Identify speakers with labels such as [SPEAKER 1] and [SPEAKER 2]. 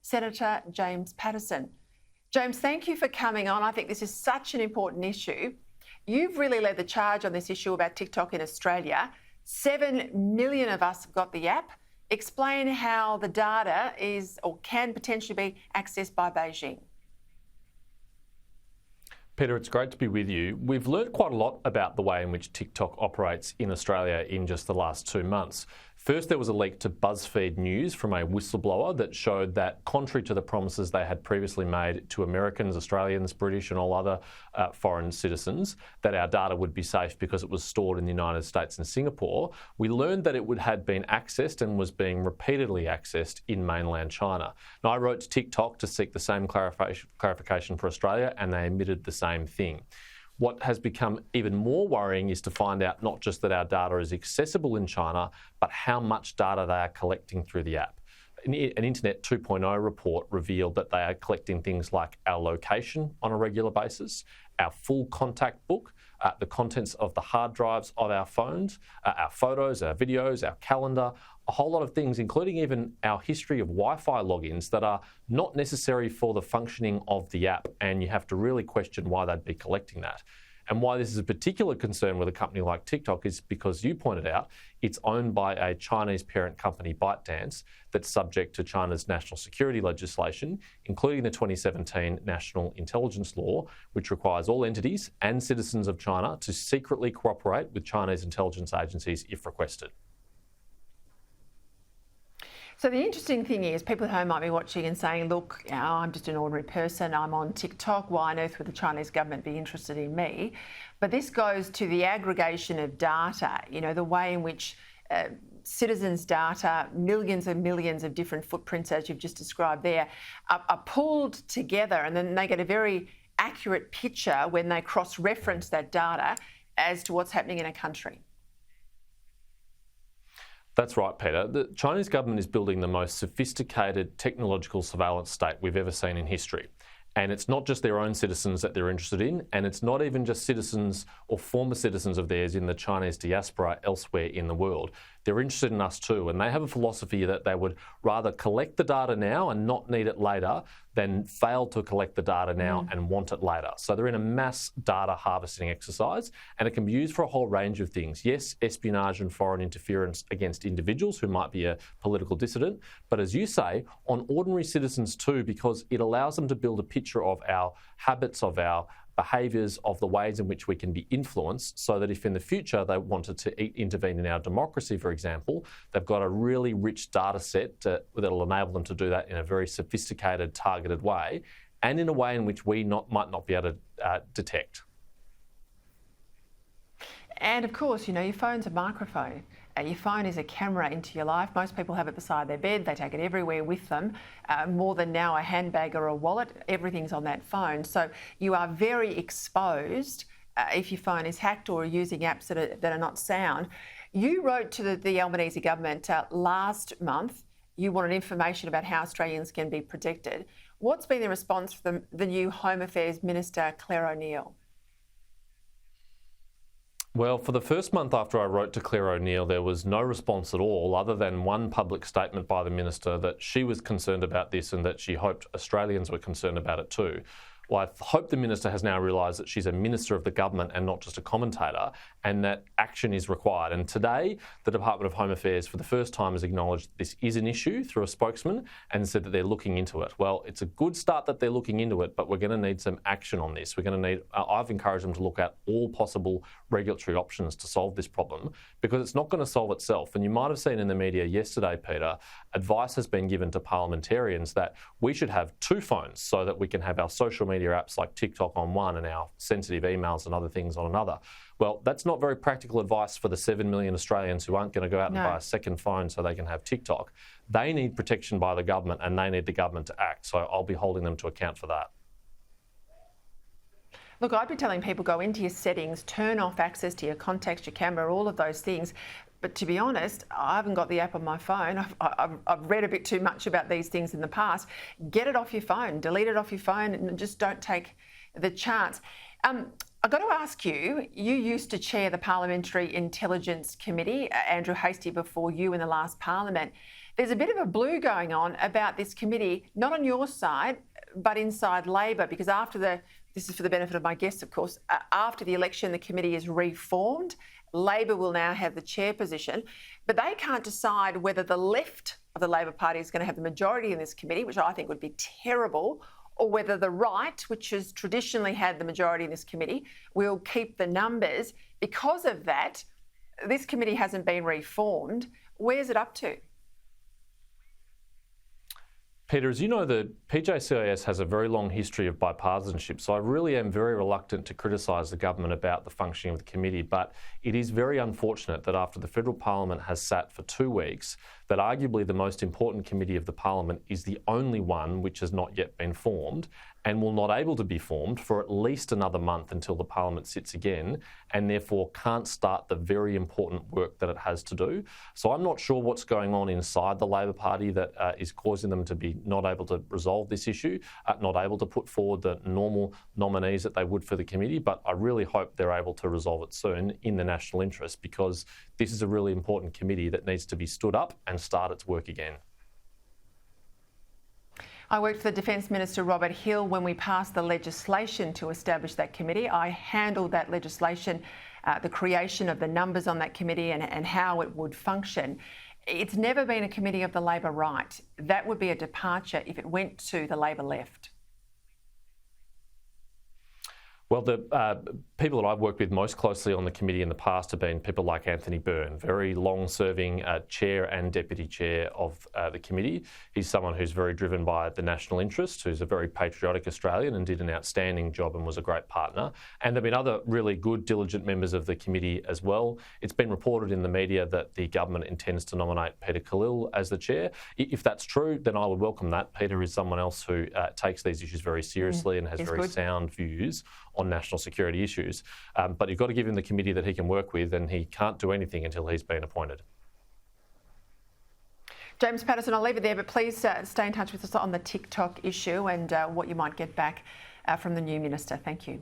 [SPEAKER 1] Senator James Paterson. James, thank you for coming on. I think this is such an important issue. You've really led the charge on this issue about TikTok in Australia. 7 million of us have got the app. Explain how the data is or can potentially be accessed by Beijing.
[SPEAKER 2] Peter, it's great to be with you. We've learned quite a lot about the way in which TikTok operates in Australia in just the last 2 months. First, there was a leak to BuzzFeed News from a whistleblower that showed that, contrary to the promises they had previously made to Americans, Australians, British and all other foreign citizens, that our data would be safe because it was stored in the United States and Singapore, we learned that it had been accessed and was being repeatedly accessed in mainland China. Now, I wrote to TikTok to seek the same clarification for Australia, and they admitted the same thing. What has become even more worrying is to find out not just that our data is accessible in China, but how much data they are collecting through the app. An Internet 2.0 report revealed that they are collecting things like our location on a regular basis, our full contact book, the contents of the hard drives of our phones, our photos, our videos, our calendar, a whole lot of things, including even our history of Wi-Fi logins that are not necessary for the functioning of the app, and you have to really question why they'd be collecting that. And why this is a particular concern with a company like TikTok is because you pointed out it's owned by a Chinese parent company, ByteDance, that's subject to China's national security legislation, including the 2017 National Intelligence Law, which requires all entities and citizens of China to secretly cooperate with Chinese intelligence agencies if requested.
[SPEAKER 1] So the interesting thing is, people at home might be watching and saying, look, I'm just an ordinary person, I'm on TikTok, why on earth would the Chinese government be interested in me? But this goes to the aggregation of data, the way in which citizens' data, millions and millions of different footprints, as you've just described there, are pulled together, and then they get a very accurate picture when they cross-reference that data as to what's happening in a country.
[SPEAKER 2] That's right, Peter. The Chinese government is building the most sophisticated technological surveillance state we've ever seen in history. And it's not just their own citizens that they're interested in, and it's not even just citizens or former citizens of theirs in the Chinese diaspora elsewhere in the world. They're interested in us too, and they have a philosophy that they would rather collect the data now and not need it later than fail to collect the data now and want it later. So they're in a mass data harvesting exercise, and it can be used for a whole range of things. Yes, espionage and foreign interference against individuals who might be a political dissident, but as you say, on ordinary citizens too, because it allows them to build a picture of our habits, of our behaviours, of the ways in which we can be influenced, so that if in the future they wanted to intervene in our democracy, for example, they've got a really rich data set that'll enable them to do that in a very sophisticated, targeted way, and in a way in which we might not be able to detect.
[SPEAKER 1] And of course, your phone's a microphone. Your phone is a camera into your life. Most people have it beside their bed. They take it everywhere with them. More than now a handbag or a wallet, everything's on that phone. So you are very exposed if your phone is hacked or using apps that are not sound. You wrote to the Albanese government last month. You wanted information about how Australians can be protected. What's been the response from the new Home Affairs Minister, Claire O'Neil?
[SPEAKER 2] Well, for the first month after I wrote to Claire O'Neil, there was no response at all, other than one public statement by the Minister that she was concerned about this and that she hoped Australians were concerned about it too. Well, I hope the Minister has now realised that she's a Minister of the government and not just a commentator, and that action is required. And today, the Department of Home Affairs for the first time has acknowledged this is an issue through a spokesman and said that they're looking into it. Well, it's a good start that they're looking into it, but we're going to need some action on this. We're going to need, I've encouraged them to look at all possible regulatory options to solve this problem, because it's not going to solve itself. And you might have seen in the media yesterday, Peter, advice has been given to parliamentarians that we should have 2 phones so that we can have our social media apps like TikTok on one and our sensitive emails and other things on another. Well, that's not very practical advice for the 7 million Australians who aren't going to go out and buy a second phone so they can have TikTok. They need protection by the government, and they need the government to act. So I'll be holding them to account for that.
[SPEAKER 1] Look, I'd be telling people, go into your settings, turn off access to your contacts, your camera, all of those things. But to be honest, I haven't got the app on my phone. I've read a bit too much about these things in the past. Get it off your phone, delete it off your phone, and just don't take the chance. I've got to ask you, you used to chair the Parliamentary Intelligence Committee, Andrew Hastie before you in the last Parliament. There's a bit of a blue going on about this committee, not on your side, but inside Labor, because this is for the benefit of my guests, of course, after the election, the committee is reformed. Labor will now have the chair position, but they can't decide whether the left of the Labor Party is going to have the majority in this committee, which I think would be terrible, or whether the right, which has traditionally had the majority in this committee, will keep the numbers. Because of that, this committee hasn't been reformed. Where's it up to?
[SPEAKER 2] Peter, as you know, the PJCIS has a very long history of bipartisanship, so I really am very reluctant to criticise the government about the functioning of the committee, but it is very unfortunate that after the federal parliament has sat for 2 weeks, that arguably the most important committee of the parliament is the only one which has not yet been formed and will not able to be formed for at least another month until the parliament sits again, and therefore can't start the very important work that it has to do. So I'm not sure what's going on inside the Labor Party that is causing them to be not able to resolve this issue, not able to put forward the normal nominees that they would for the committee, but I really hope they're able to resolve it soon in the national interest, because this is a really important committee that needs to be stood up and start its work again.
[SPEAKER 1] I worked for the Defence Minister Robert Hill when we passed the legislation to establish that committee. I handled that legislation, the creation of the numbers on that committee and how it would function. It's never been a committee of the Labor right. That would be a departure if it went to the Labor left.
[SPEAKER 2] Well, the people that I've worked with most closely on the committee in the past have been people like Anthony Byrne, very long-serving chair and deputy chair of the committee. He's someone who's very driven by the national interest, who's a very patriotic Australian and did an outstanding job and was a great partner. And there have been other really good, diligent members of the committee as well. It's been reported in the media that the government intends to nominate Peta Credlin as the chair. If that's true, then I would welcome that. Peter is someone else who takes these issues very seriously and has very sound views on national security issues. But you've got to give him the committee that he can work with, and he can't do anything until he's been appointed.
[SPEAKER 1] James Paterson, I'll leave it there, but please stay in touch with us on the TikTok issue and what you might get back from the new minister. Thank you.